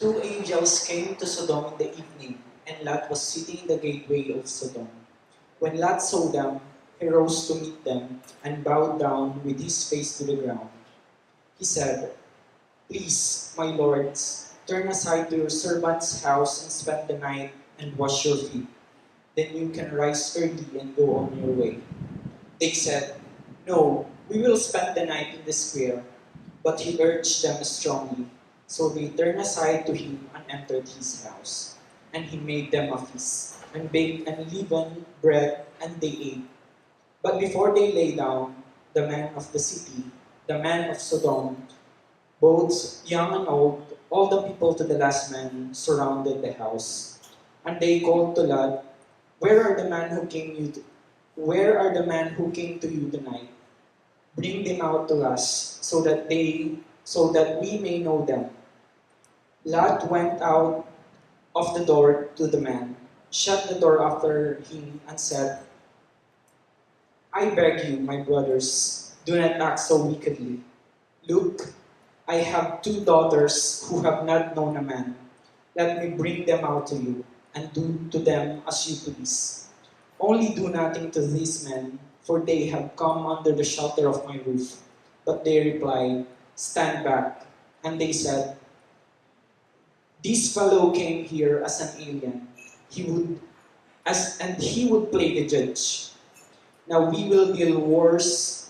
Two angels came to Sodom in the evening, and Lot was sitting in the gateway of Sodom. When Lot saw them, he rose to meet them and bowed down with his face to the ground. He said, "Please, my lords, turn aside to your servant's house and spend the night and wash your feet. Then you can rise early and go on your way." They said, "No, we will spend the night in the square." But he urged them strongly. So they turned aside to him and entered his house. And he made them a feast, and baked unleavened bread, and they ate. But before they lay down, the men of the city, the men of Sodom, both young and old, all the people to the last man, surrounded the house. And they called to Lot, "Where are the men who came you to, where are the men who came to you tonight? Bring them out to us, so that we may know them." Lot went out of the door to the man, shut the door after him, and said, "I beg you, my brothers, do not act so wickedly. Look, I have two daughters who have not known a man. Let me bring them out to you, and do to them as you please. Only do nothing to these men, for they have come under the shelter of my roof." But they replied, "Stand back." And they said, "This fellow came here as an alien. He would play the judge. Now we will deal worse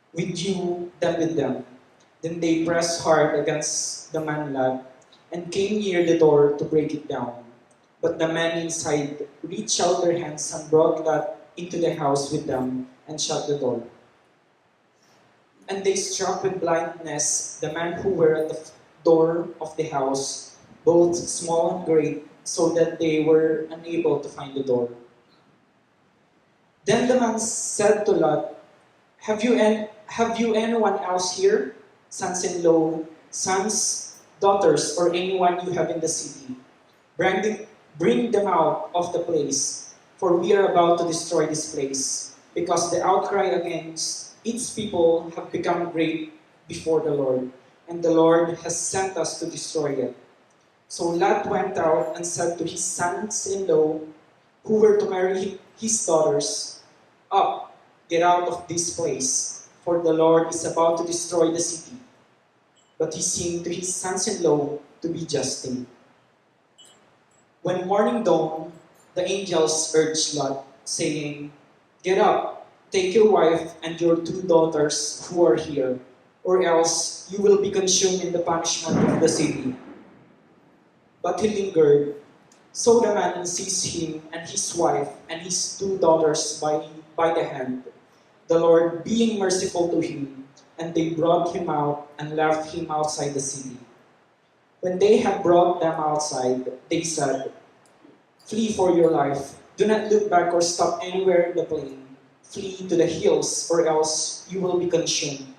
with you than with them." Then they pressed hard against the man Lot, and came near the door to break it down. But the men inside reached out their hands and brought Lot into the house with them and shut the door. And they struck with blindness the men who were at the door of the house, both small and great, so that they were unable to find the door. Then the man said to Lot, have you anyone else here? Sons-in-law, sons, daughters, or anyone you have in the city? Bring them out of the place, for we are about to destroy this place, because the outcry against its people have become great before the Lord, and the Lord has sent us to destroy it." So Lot went out and said to his sons-in-law, who were to marry his daughters, "Up, get out of this place, for the Lord is about to destroy the city." But he seemed to his sons-in-law to be jesting. When morning dawned, the angels urged Lot, saying, "Get up, take your wife and your two daughters who are here, or else you will be consumed in the punishment of the city." But he lingered. So the man seized him and his wife and his two daughters by the hand, the Lord being merciful to him, and they brought him out and left him outside the city. When they had brought them outside, they said, "Flee for your life. Do not look back or stop anywhere in the plain. Flee to the hills, or else you will be consumed."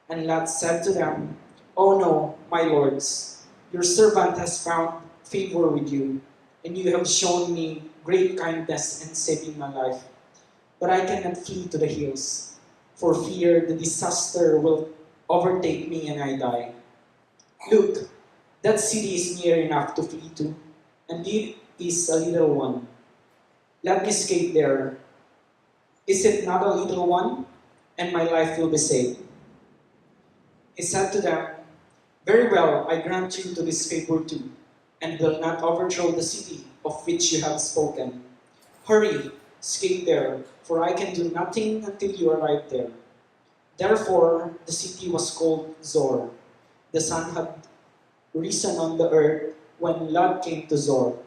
And Lot said to them, "Oh no, my lords, your servant has found favor with you, and you have shown me great kindness in saving my life. But I cannot flee to the hills, for fear the disaster will overtake me and I die. Look, that city is near enough to flee to, and it is a little one. Let me escape there. Is it not a little one? And my life will be saved." He said to them, "Very well, I grant you to this favor too, and will not overthrow the city of which you have spoken. Hurry, escape there, for I can do nothing until you arrive there." Therefore, the city was called Zor. The sun had risen on the earth when Lot came to Zor.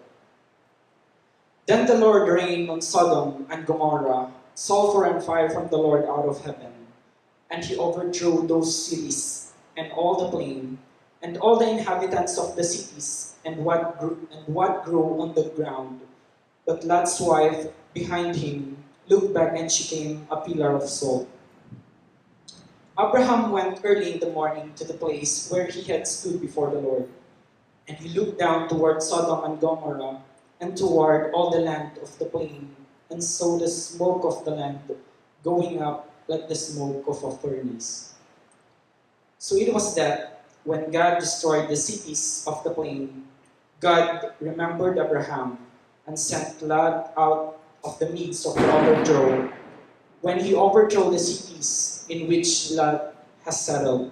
Then the Lord rained on Sodom and Gomorrah sulfur and fire from the Lord out of heaven, and he overthrew those cities and all the plain, and all the inhabitants of the cities, and what grew on the ground. But Lot's wife behind him looked back, and she became a pillar of salt. Abraham went early in the morning to the place where he had stood before the Lord, and he looked down toward Sodom and Gomorrah, and toward all the land of the plain, and saw the smoke of the land going up like the smoke of a furnace. So it was that, when God destroyed the cities of the plain, God remembered Abraham and sent Lot out of the midst of the overthrow when he overthrew the cities in which Lot has settled.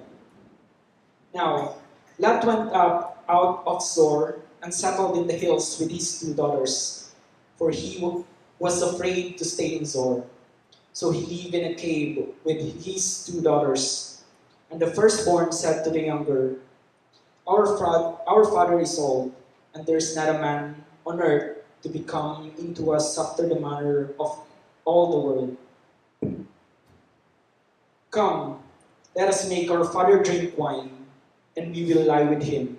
Now, Lot went up out of Zoar and settled in the hills with his two daughters, for he was afraid to stay in Zoar. So he lived in a cave with his two daughters. And the firstborn said to the younger, our father is old, and there is not a man on earth to become into us after the manner of all the world. Come, let us make our father drink wine, and we will lie with him,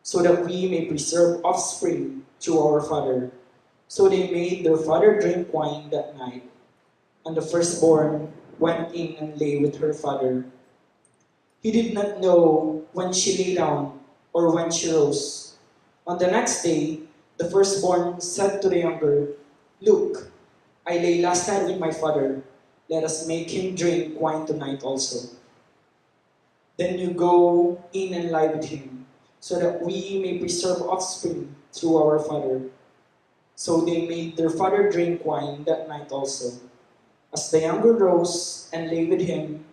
so that we may preserve offspring to our father. So they made their father drink wine that night, and the firstborn went in and lay with her father. He did not know when she lay down or when she rose. On the next day, the firstborn said to the younger, Look, I lay last night with my father. Let us make him drink wine tonight also. Then you go in and lie with him, so that we may preserve offspring through our father. So they made their father drink wine that night also. As the younger rose and lay with him,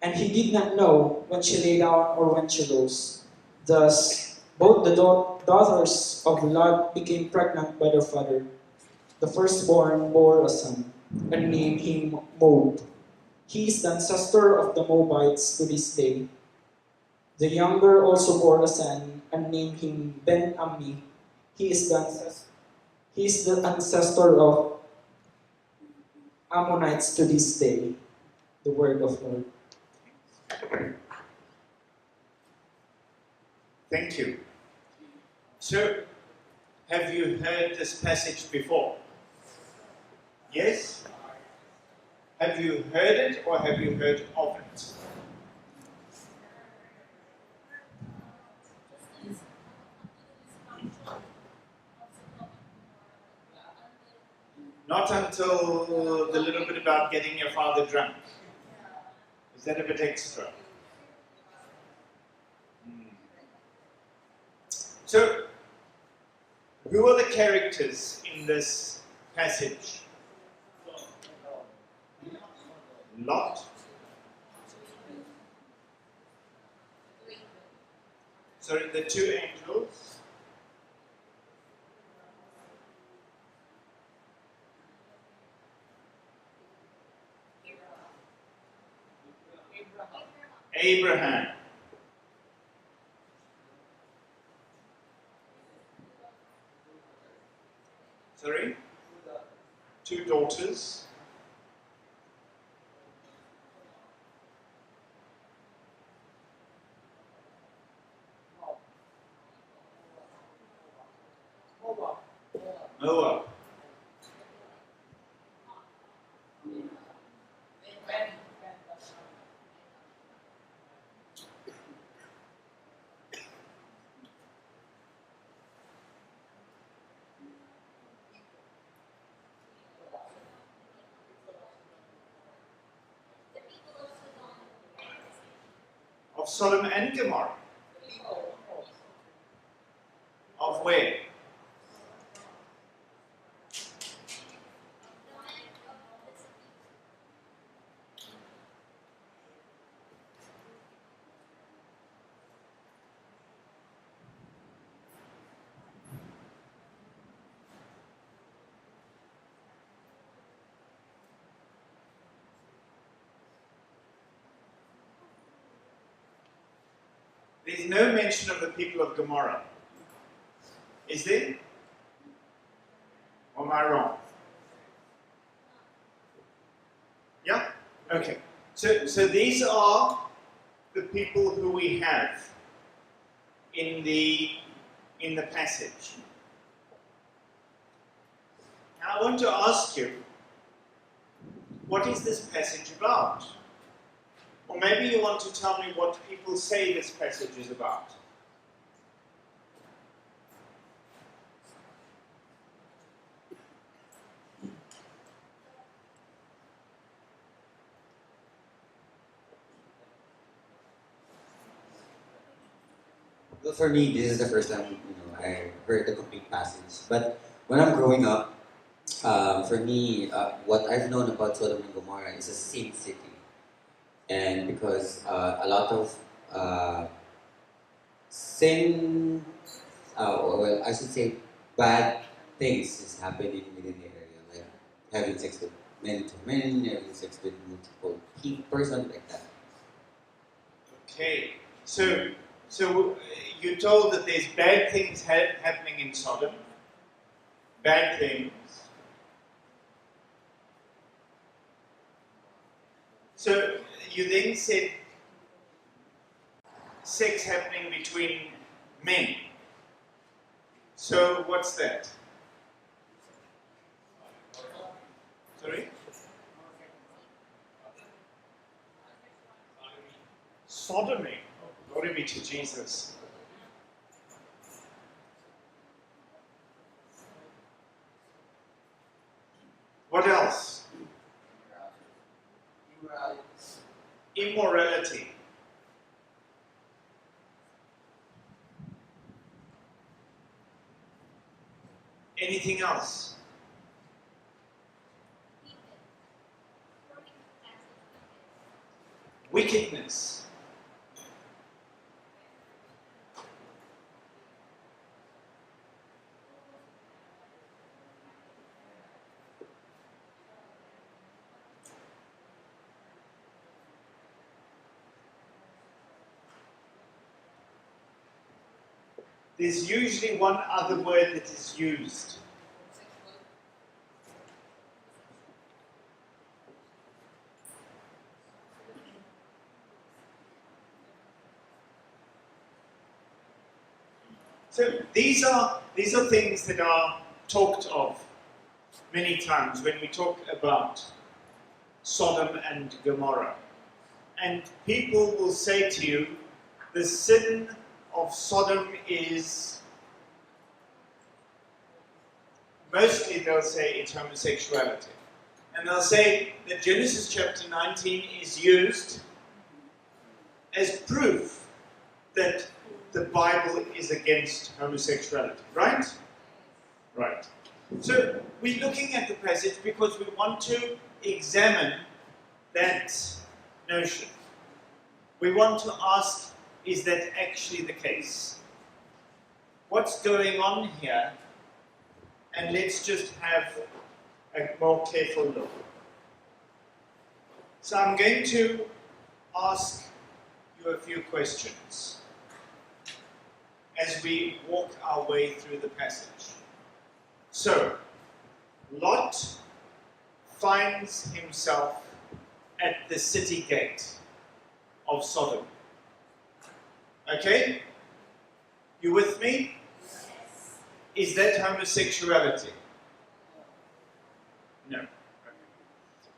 and he did not know when she lay down or when she rose. Thus, both the daughters of Lot became pregnant by their father. The firstborn bore a son, and named him Moab. He is the ancestor of the Moabites to this day. The younger also bore a son, and named him Ben-Ammi. He is the ancestor of Ammonites to this day. The word of Lord. Thank you. So, have you heard this passage before? Yes? Have you heard it or have you heard of it? Not until the little bit about getting your father drunk. Is that a bit extra? So, who are the characters in this passage? Lot. Sorry, the two angels. Abraham. Sorry? Two daughters. Noah. Of Sodom and Gomorrah. Of where? There's no mention of the people of Gomorrah. Is there? Or am I wrong? Yeah? Okay. So these are the people who we have in the passage. Now I want to ask you, what is this passage about? Or maybe you want to tell me what people say this passage is about. Well, for me, this is the first time I heard the complete passage. But when I'm growing up, for me, what I've known about Sodom and Gomorrah is a sin city, and because a lot of sin, or well, I should say, bad things is happening within the area, like having sex with men to men, having sex with multiple persons like that. Okay, so you're told that there's bad things happening in Sodom, bad things. So you then said sex happening between men. So what's that? Sorry? Sodomy. Glory be to Jesus. What else? Immorality. Anything else? Wickedness. There's usually one other word that is used. So these are things that are talked of many times when we talk about Sodom and Gomorrah. And people will say to you, the sin of Sodom is, mostly they'll say it's homosexuality. And they'll say that Genesis chapter 19 is used as proof that the Bible is against homosexuality, right? Right. So we're looking at the passage because we want to examine that notion. We want to ask, is that actually the case? What's going on here? And let's just have a more careful look. So I'm going to ask you a few questions as we walk our way through the passage. So, Lot finds himself at the city gate of Sodom. Okay? You with me? Yes. Is that homosexuality? No. Okay.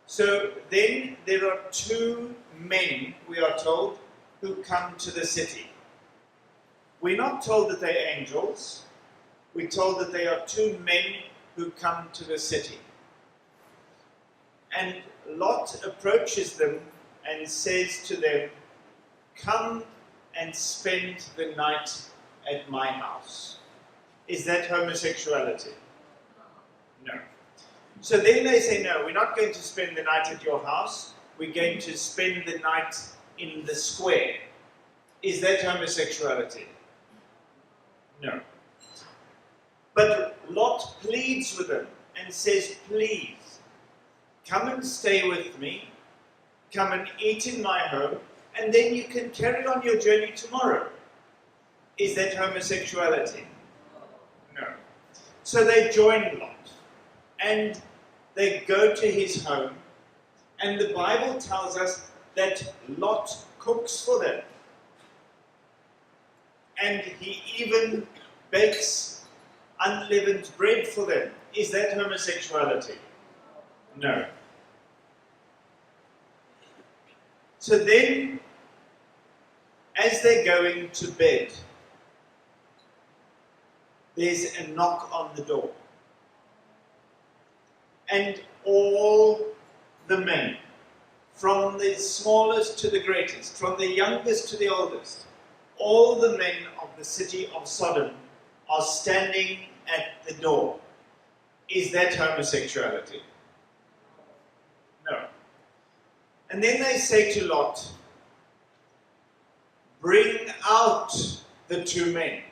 So then there are two men, we are told, who come to the city. We're not told that they're angels. We're told that they are two men who come to the city. And Lot approaches them and says to them, come and spend the night at my house. Is that homosexuality? No. So then they say, no, we're not going to spend the night at your house. We're going to spend the night in the square. Is that homosexuality? No. But Lot pleads with them and says, please, come and stay with me, come and eat in my home, and then you can carry on your journey tomorrow. Is that homosexuality? No. So they join Lot, and they go to his home, and the Bible tells us that Lot cooks for them. And he even bakes unleavened bread for them. Is that homosexuality? No. So then, as they're going to bed, there's a knock on the door. And all the men, from the smallest to the greatest, from the youngest to the oldest, all the men of the city of Sodom are standing at the door. Is that homosexuality? No. And then they say to Lot, bring out the two men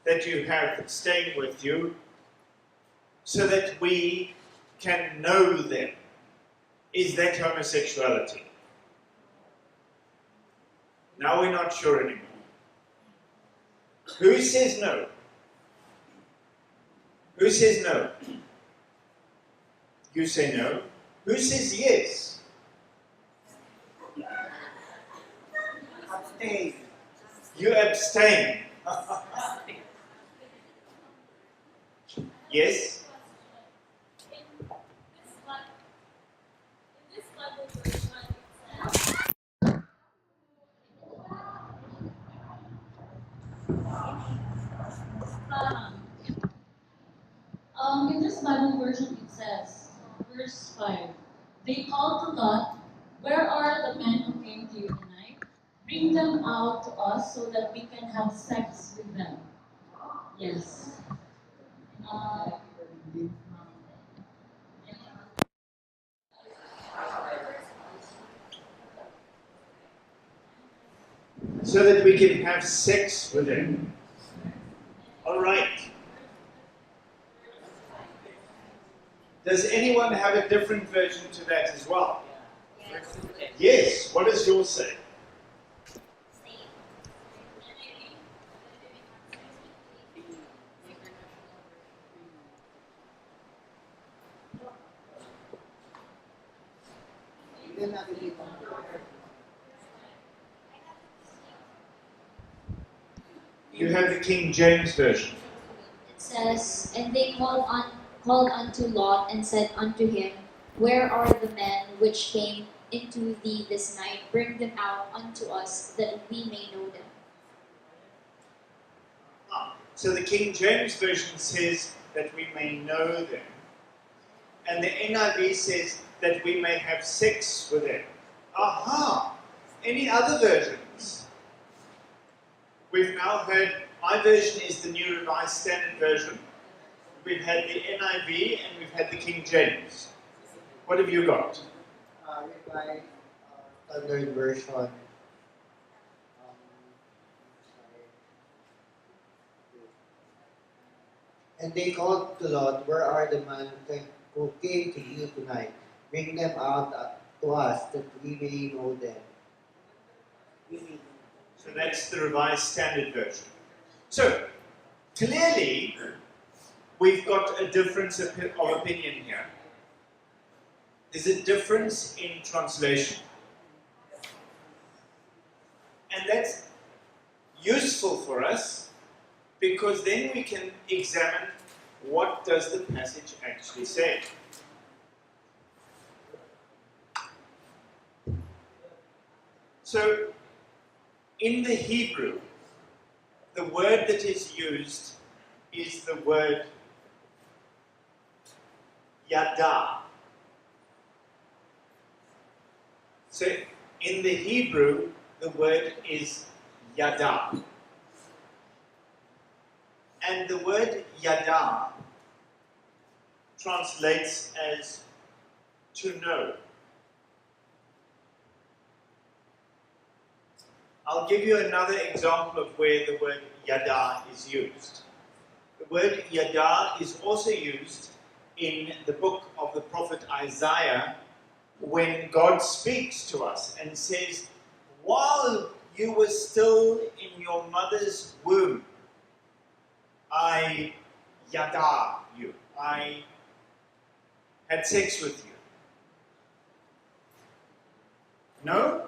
that you have staying with you so that we can know them. Is that homosexuality? Now we're not sure anymore. Who says no? Who says no? You say no. Who says yes? Abstain. You abstain. Yes? In this Bible version it says, verse 5, they called to Lot, where are the men who came to you tonight? Bring them out to us so that we can have sex with them. Yes. Uh, So that we can have sex with them. All right. Does anyone have a different version to that as well? Yes. What does yours say? You have the King James Version. It says, and they called unto Lot and said unto him, where are the men which came into thee this night? Bring them out unto us, that we may know them. So the King James Version says that we may know them. And the NIV says that we may have sex with them. Aha! Any other versions? We've now heard, my version is the New Revised Standard Version. We've had the NIV and we've had the King James. What have you got? Revised Standard Version. And they called to Lot, where are the men who came to you tonight? Bring them out to us, that we may know them. So that's the Revised Standard Version. So, clearly, we've got a difference of opinion here. There's a difference in translation. And that's useful for us because then we can examine what does the passage actually say. So, in the Hebrew, the word that is used is the word yada. So, in the Hebrew, the word is yada. And the word yada translates as to know. I'll give you another example of where the word yada is used. The word yada is also used in the book of the prophet Isaiah when God speaks to us and says, while you were still in your mother's womb, I yada you. I had sex with you. No?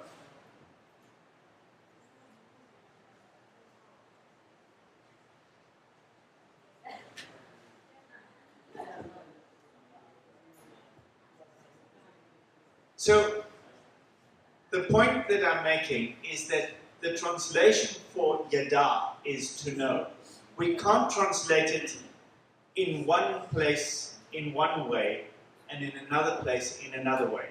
So, the point that I'm making is that the translation for yada is to know. We can't translate it in one place in one way and in another place in another way.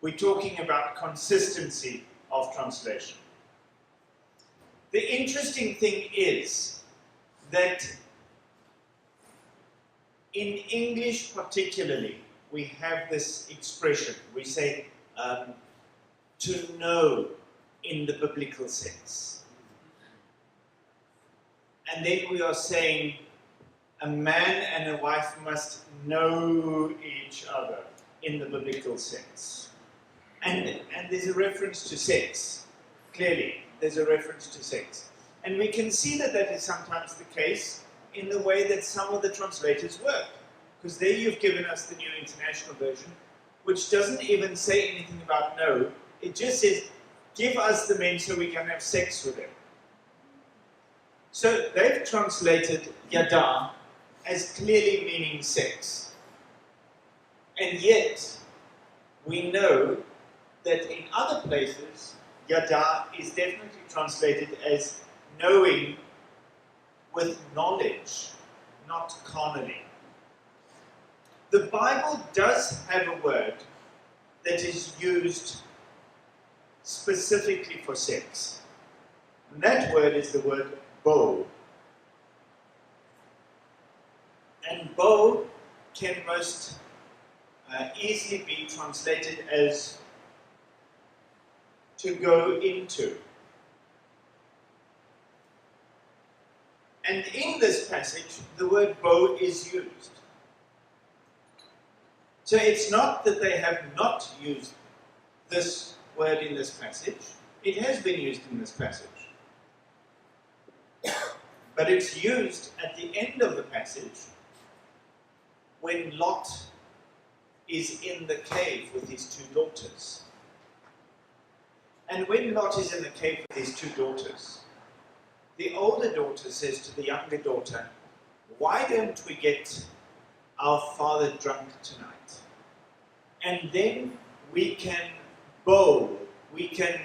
We're talking about consistency of translation. The interesting thing is that in English particularly, we have this expression. We say to know in the biblical sense. And then we are saying a man and a wife must know each other in the biblical sense. And there's a reference to sex. Clearly, there's a reference to sex. And we can see that that is sometimes the case in the way that some of the translators work. Because there you've given us the New International Version, which doesn't even say anything about no. It just says, give us the men so we can have sex with them. So they've translated yada as clearly meaning sex. And yet, we know that in other places, yada is definitely translated as knowing with knowledge, not carnally. The Bible does have a word that is used specifically for sex. And that word is the word bow. And bow can most easily be translated as to go into. And in this passage, the word bow is used. So it's not that they have not used this word in this passage. It has been used in this passage. But it's used at the end of the passage when Lot is in the cave with his two daughters. And when Lot is in the cave with his two daughters, the older daughter says to the younger daughter, why don't we get our father drunk tonight? And then we can bow, we can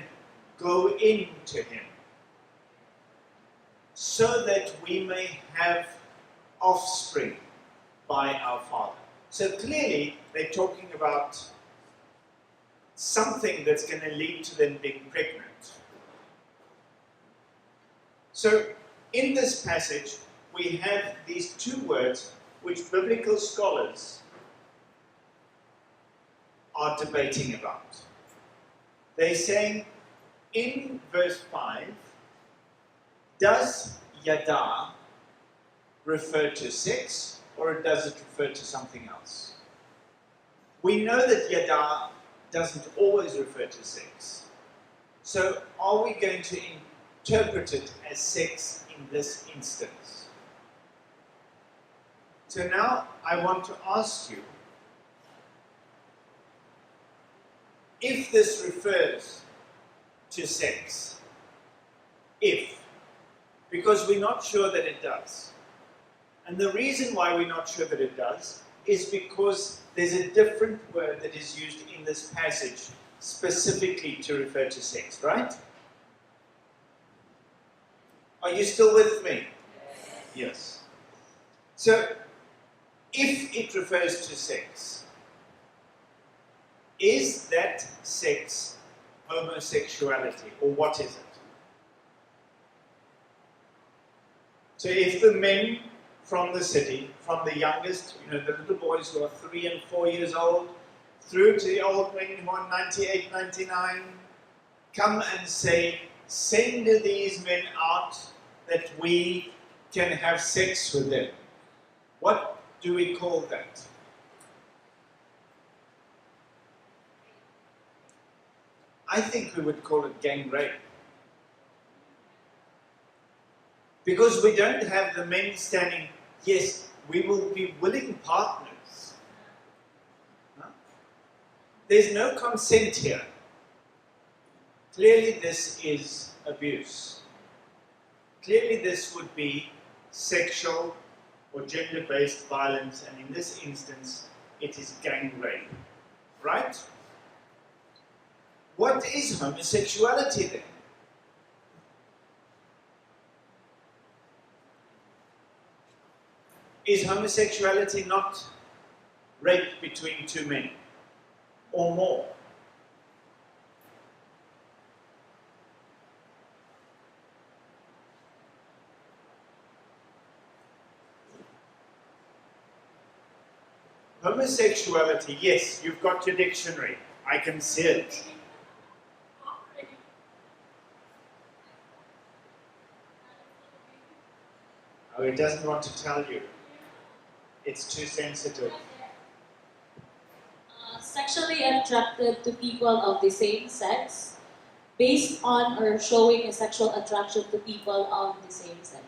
go into him, so that we may have offspring by our father. So clearly, they're talking about something that's going to lead to them being pregnant. So, in this passage, we have these two words which biblical scholars are debating about. They're saying, in verse 5, does yada refer to sex, or does it refer to something else? We know that yada doesn't always refer to sex. So are we going to interpret it as sex in this instance? So now I want to ask you, if this refers to sex, because we're not sure that it does. And the reason why we're not sure that it does is because there's a different word that is used in this passage specifically to refer to sex, right? Are you still with me? Yes. So, if it refers to sex, is that sex homosexuality, or what is it? So if the men from the city, from the youngest, the little boys who are 3 and 4 years old, through to the old men who are 98, 99, come and say, send these men out that we can have sex with them. What do we call that? I think we would call it gang rape. Because we don't have the men standing, yes, we will be willing partners. Huh? There's no consent here. Clearly this is abuse. Clearly this would be sexual or gender-based violence, and in this instance, it is gang rape. Right? What is homosexuality then? Is homosexuality not rape between two men or more? Homosexuality, yes, you've got your dictionary. I can see it. Oh, it doesn't want to tell you. It's too sensitive. Sexually attracted to people of the same sex, based on or showing a sexual attraction to people of the same sex.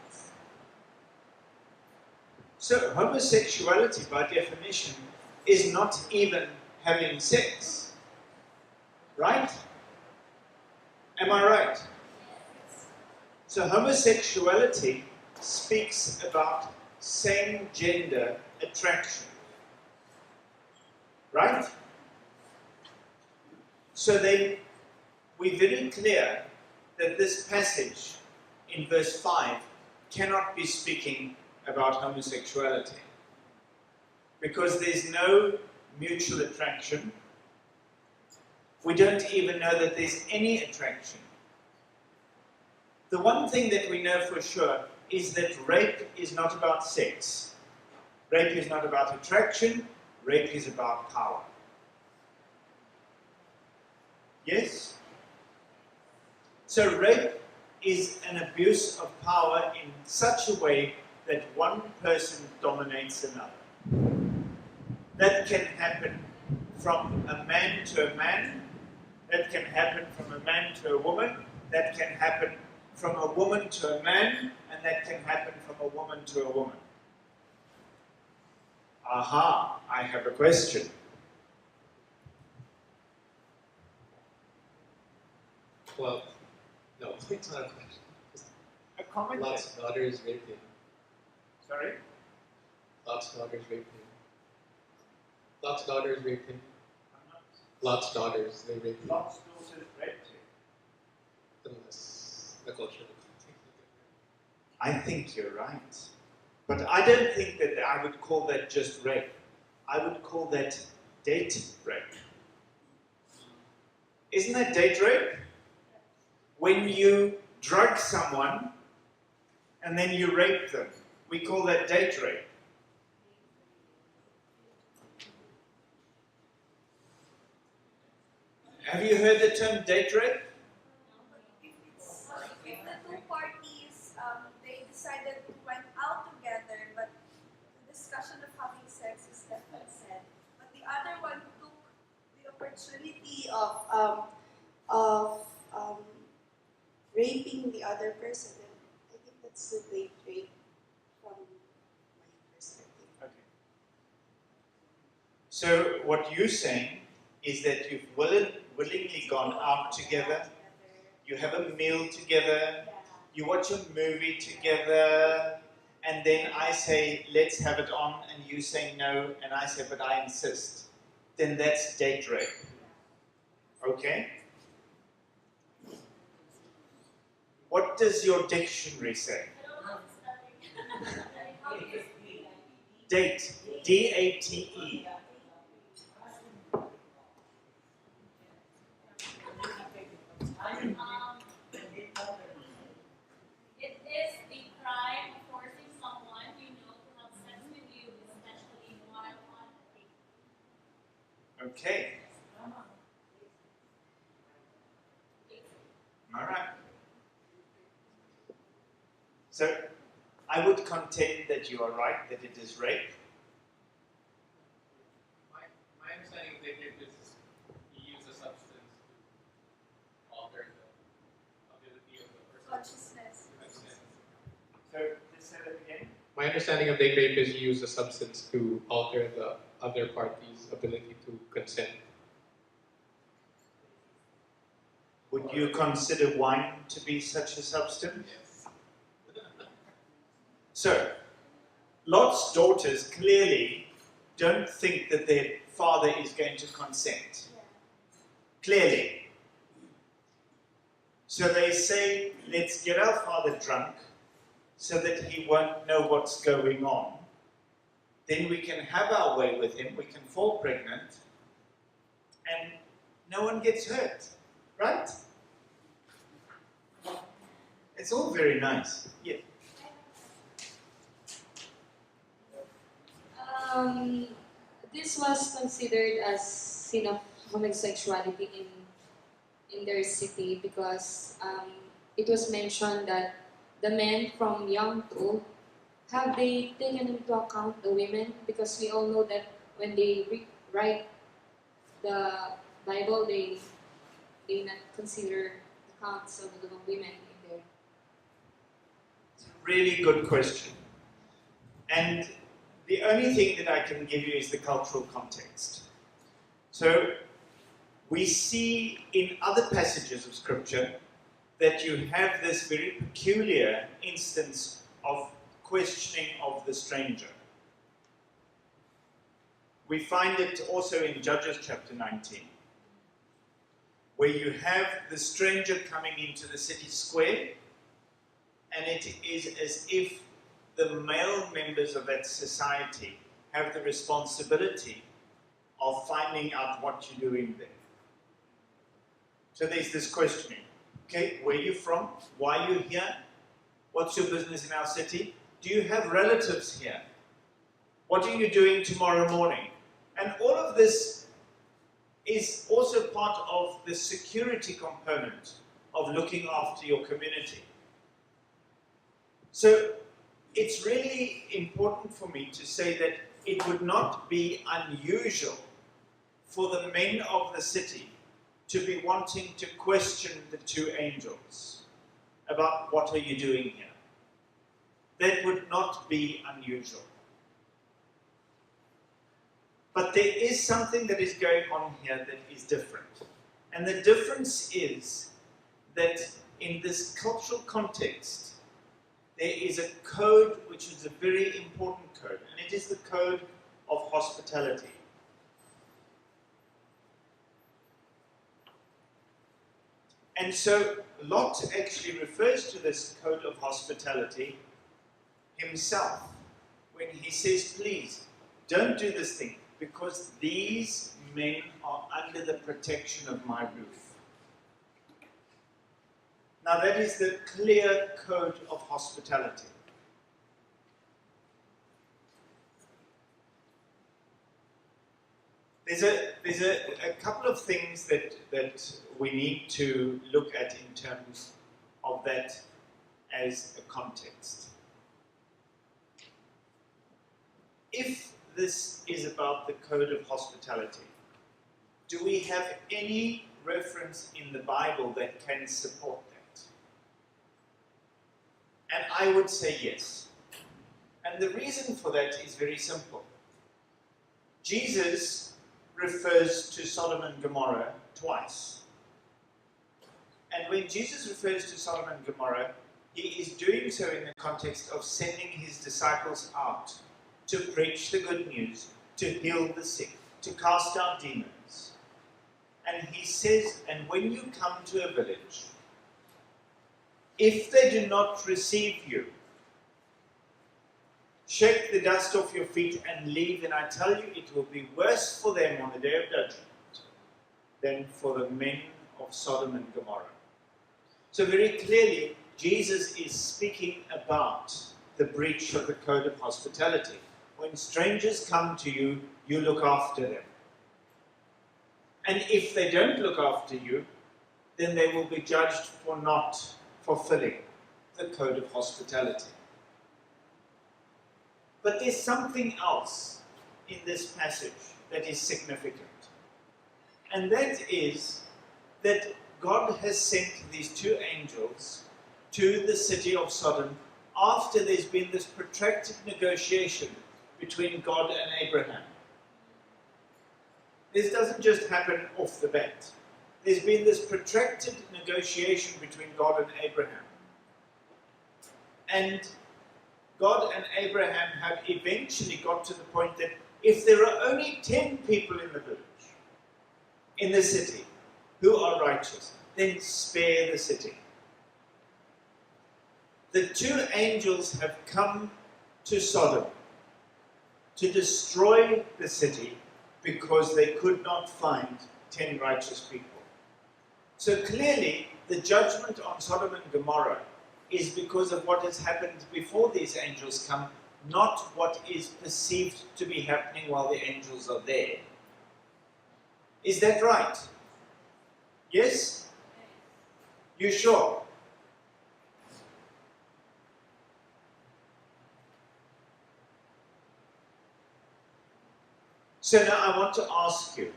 So homosexuality, by definition, is not even having sex. Right? Am I right? So homosexuality speaks about same gender attraction. Right? So then we're very clear that this passage in verse 5 cannot be speaking about homosexuality, because there's no mutual attraction. We don't even know that there's any attraction. The one thing that we know for sure is that rape is not about sex. Rape is not about attraction. Rape is about power. Yes? So rape is an abuse of power in such a way that one person dominates another. That can happen from a man to a man. That can happen from a man to a woman. That can happen from a woman to a man. And that can happen from a woman to a woman. Aha, I have a question. Well, no, it's not a question. A comment? Lot's daughter is raped him. Sorry? Lot's daughter is raped him. Lot's daughter is raped him. Lot's daughters, they raped him. Lot's daughters raped him. Unless the culture. I think you're right. But I don't think that I would call that just rape. I would call that date rape. Isn't that date rape? When you drug someone and then you rape them, we call that date rape. Have you heard the term date rape? If the two parties they decided to went out together, but the discussion of having sex is left unsaid. But the other one took the opportunity of raping the other person. And I think that's the date rape from my perspective. Okay. So what you're saying is that you've willingly gone out together, you have a meal together, you watch a movie together, and then I say, let's have it on, and you say no, and I say, but I insist. Then that's date rape. Okay? What does your dictionary say? Date. D-A-T-E. It is a crime of forcing someone you know to have sex with you, especially while on a date. Okay. All right. So, I would contend that you are right, that it is rape. My understanding of date rape is you use a substance to alter the ability of the person. Consciousness. So, just say that again. My understanding of date rape is you use a substance to alter the other party's ability to consent. Would you consider wine to be such a substance? Yes. So, Lot's daughters clearly don't think that their father is going to consent. Clearly. So they say, let's get our father drunk so that he won't know what's going on. Then we can have our way with him, we can fall pregnant, and no one gets hurt. Right? It's all very nice. Yeah. This this was considered as sin of homosexuality in their city because it was mentioned that the men from young to old, have they taken into account the women? Because we all know that when they write the Bible, they not consider the counts of the women in there. It's a really good question. And the only thing that I can give you is the cultural context. So, we see in other passages of Scripture that you have this very peculiar instance of questioning of the stranger. We find it also in Judges chapter 19, where you have the stranger coming into the city square, and it is as if the male members of that society have the responsibility of finding out what you're doing there. So there's this questioning. Okay, where are you from? Why are you here? What's your business in our city? Do you have relatives here? What are you doing tomorrow morning? And all of this is also part of the security component of looking after your community. So it's really important for me to say that it would not be unusual for the men of the city to be wanting to question the two angels about what are you doing here. That would not be unusual. But there is something that is going on here that is different. And the difference is that in this cultural context, there is a code which is a very important code, and it is the code of hospitality. And so Lot actually refers to this code of hospitality himself when he says, please, don't do this thing, because these men are under the protection of my roof. Now that is the clear code of hospitality. There's a couple of things that we need to look at in terms of that as a context. If this is about the code of hospitality, do we have any reference in the Bible that can support that? And I would say yes. And the reason for that is very simple. Jesus refers to Sodom and Gomorrah twice. And when Jesus refers to Sodom and Gomorrah, he is doing so in the context of sending his disciples out to preach the good news, to heal the sick, to cast out demons. And he says, and when you come to a village, if they do not receive you, shake the dust off your feet and leave, and I tell you, it will be worse for them on the day of judgment than for the men of Sodom and Gomorrah. So very clearly, Jesus is speaking about the breach of the code of hospitality. When strangers come to you, you look after them. And if they don't look after you, then they will be judged for not fulfilling the code of hospitality. But there's something else in this passage that is significant. And that is that God has sent these two angels to the city of Sodom after there's been this protracted negotiation between God and Abraham. This doesn't just happen off the bat. There's been this protracted negotiation between God and Abraham. And God and Abraham have eventually got to the point that if there are only 10 people in the village, in the city, who are righteous, then spare the city. The two angels have come to Sodom to destroy the city because they could not find 10 righteous people. So clearly, the judgment on Sodom and Gomorrah is because of what has happened before these angels come, not what is perceived to be happening while the angels are there. Is that right? Yes? You sure? So now I want to ask you,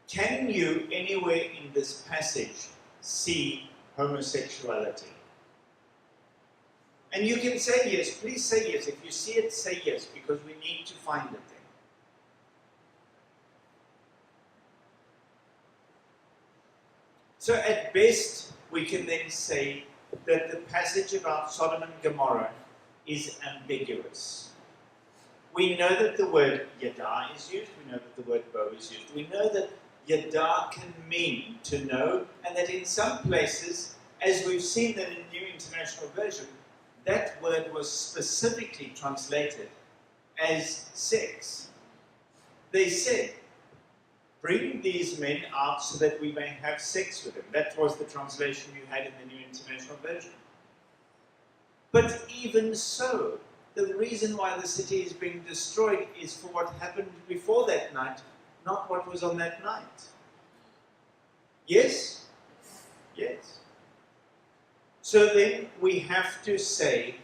can you anywhere in this passage see homosexuality? And you can say yes, please say yes. If you see it, say yes, because we need to find it there. So at best, we can then say that the passage about Sodom and Gomorrah is ambiguous. We know that the word yada is used, we know that the word bo is used. We know that yada can mean to know, and that in some places, as we've seen in the New International Version, that word was specifically translated as sex. They said, bring these men out so that we may have sex with them. That was the translation you had in the New International Version. But even so, the reason why the city is being destroyed is for what happened before that night, not what was on that night. Yes? Yes. So then we have to say,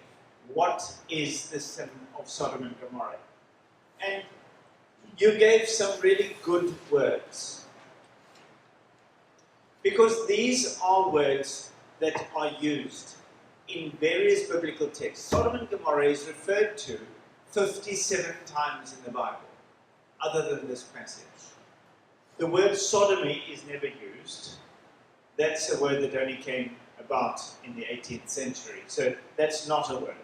what is the sin of Sodom and Gomorrah? And you gave some really good words. Because these are words that are used in various biblical texts. Sodom and Gomorrah is referred to 57 times in the Bible, other than this passage. The word sodomy is never used. That's a word that only came about in the 18th century. So that's not a word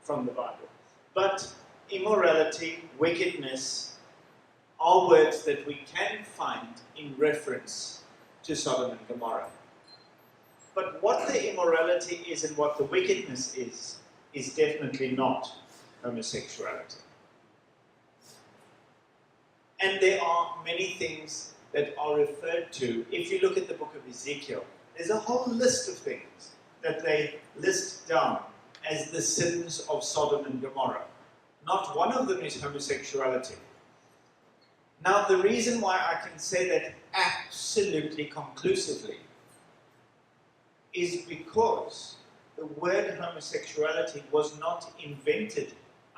from the Bible. But immorality, wickedness, are words that we can find in reference to Sodom and Gomorrah. But what the immorality is and what the wickedness is definitely not homosexuality. And there are many things that are referred to. If you look at the book of Ezekiel, there's a whole list of things that they list down as the sins of Sodom and Gomorrah. Not one of them is homosexuality. Now, the reason why I can say that absolutely conclusively is because the word homosexuality was not invented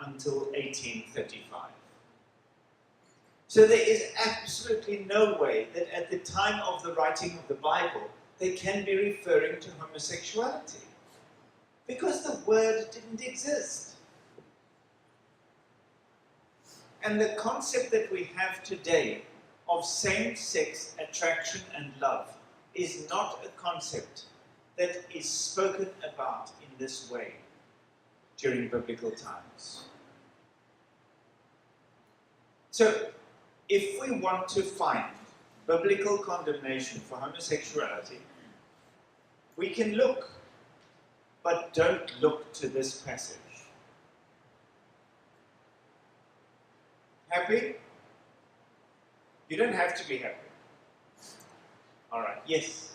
until 1835. So there is absolutely no way that at the time of the writing of the Bible, they can be referring to homosexuality. Because the word didn't exist. And the concept that we have today of same-sex attraction and love is not a concept that is spoken about in this way during biblical times. So, if we want to find biblical condemnation for homosexuality, we can look, but don't look to this passage. Happy? You don't have to be happy. All right, yes.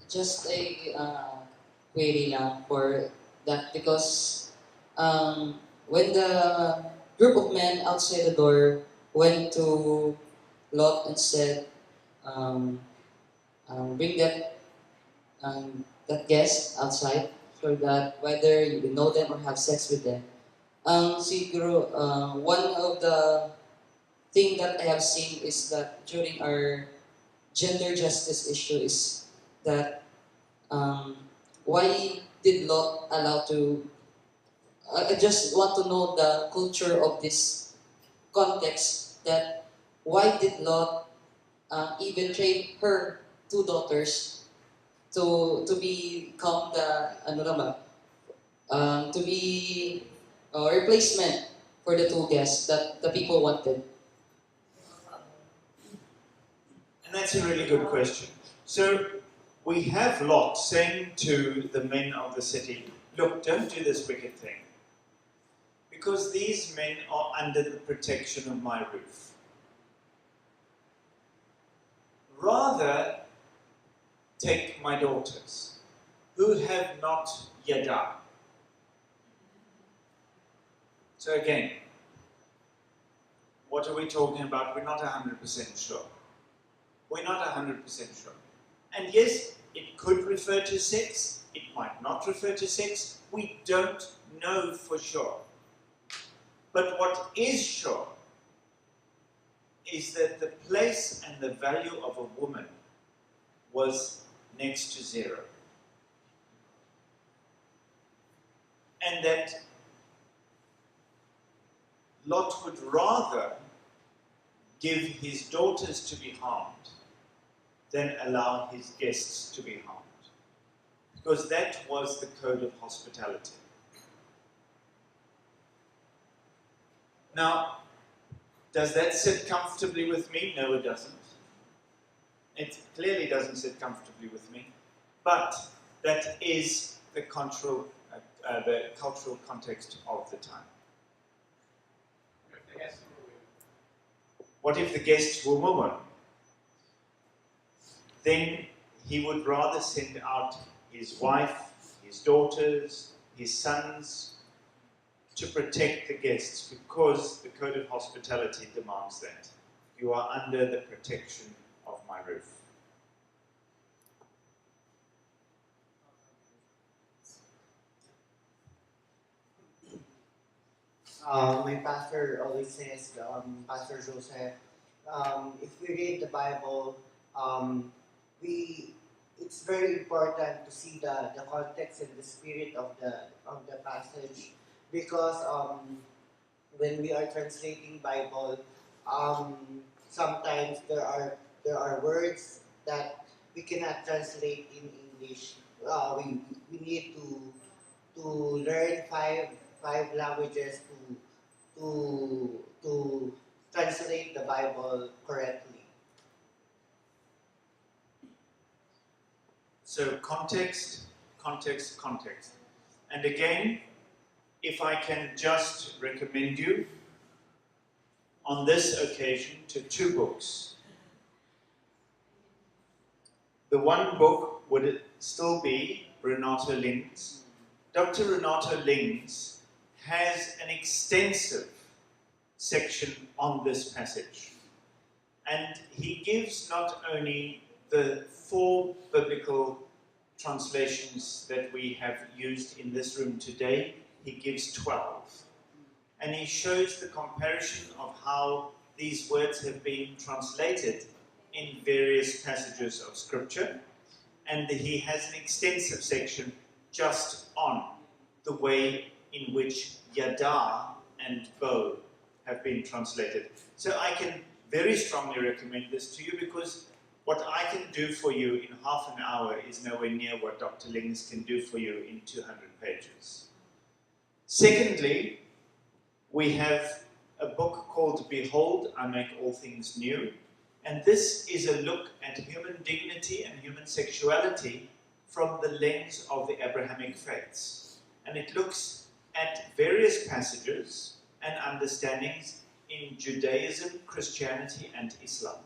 Just a query lang for that because when the group of men outside the door went to Lot and said, bring that guest outside so that whether you know them or have sex with them. Siguro, one of the thing that I have seen is that during our gender justice issue is that why did Lot allow to? I just want to know the culture of this context. That why did Lot even trade her two daughters to become the ano naman, to be a replacement for the two guests that the people wanted? And that's a really good question. So, we have Lot saying to the men of the city, look, don't do this wicked thing. Because these men are under the protection of my roof. take my daughters who have not yada. So again, what are we talking about? We're not 100% sure. We're not 100% sure. And yes, it could refer to sex, it might not refer to sex, we don't know for sure. But what is sure is that the place and the value of a woman was next to zero. And that Lot would rather give his daughters to be harmed than allow his guests to be harmed. Because that was the code of hospitality. Now, does that sit comfortably with me? No, it doesn't. It clearly doesn't sit comfortably with me. But that is the cultural context of the time. What if the guests were women? Then he would rather send out his wife, his daughters, his sons to protect the guests because the code of hospitality demands that. You are under the protection of my roof. My pastor always says, Pastor Joseph, if we read the Bible, it's very important to see the context and the spirit of the passage, because when we are translating Bible, sometimes there are words that we cannot translate in English. We need to learn five languages to translate the Bible correctly. So context, context, context. And again, if I can just recommend you on this occasion to two books. The one book would still be Renato Ling's. Dr. Renato Ling's has an extensive section on this passage. And he gives not only the 4 biblical translations that we have used in this room today, he gives 12. And he shows the comparison of how these words have been translated in various passages of Scripture. And he has an extensive section just on the way in which yada and bow have been translated. So I can very strongly recommend this to you, because what I can do for you in half an hour is nowhere near what Dr. Lings can do for you in 200 pages. Secondly, we have a book called Behold, I Make All Things New. And this is a look at human dignity and human sexuality from the lens of the Abrahamic faiths. And it looks at various passages and understandings in Judaism, Christianity, and Islam.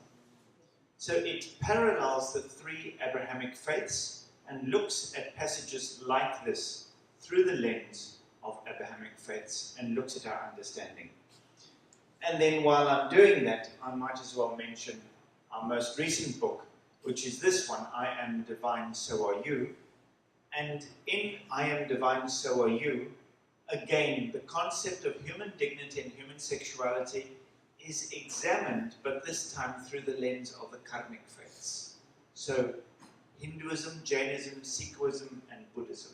So it parallels the 3 Abrahamic faiths and looks at passages like this through the lens of Abrahamic faiths and looks at our understanding. And then while I'm doing that, I might as well mention our most recent book, which is this one, I Am Divine, So Are You. And in I Am Divine, So Are You, again, the concept of human dignity and human sexuality is examined, but this time through the lens of the karmic faiths. So Hinduism, Jainism, Sikhism, and Buddhism.